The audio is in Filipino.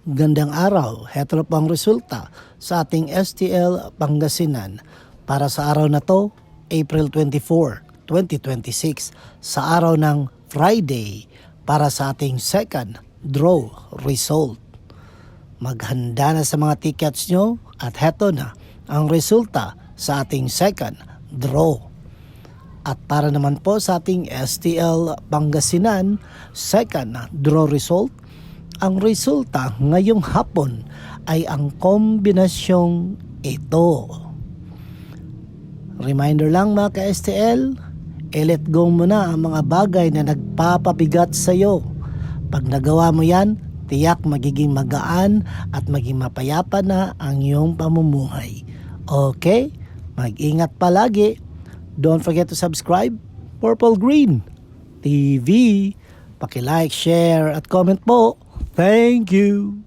Gandang araw, heto na po ang resulta sa ating STL Pangasinan para sa araw na to, April 24, 2026, sa araw ng Friday para sa ating second draw result. Maghanda na sa mga tickets nyo at heto na ang resulta sa ating second draw. At para naman po sa ating STL Pangasinan second draw result, ang resulta ngayong hapon ay ang kombinasyong ito. Reminder lang mga ka-STL, let go mo na ang mga bagay na nagpapabigat sa iyo. Pag nagawa mo yan, tiyak magiging magaan at maging mapayapa na ang iyong pamumuhay. Okay? Mag-ingat palagi. Don't forget to subscribe, Purple Green TV. Paki-like, share at comment po. Thank you.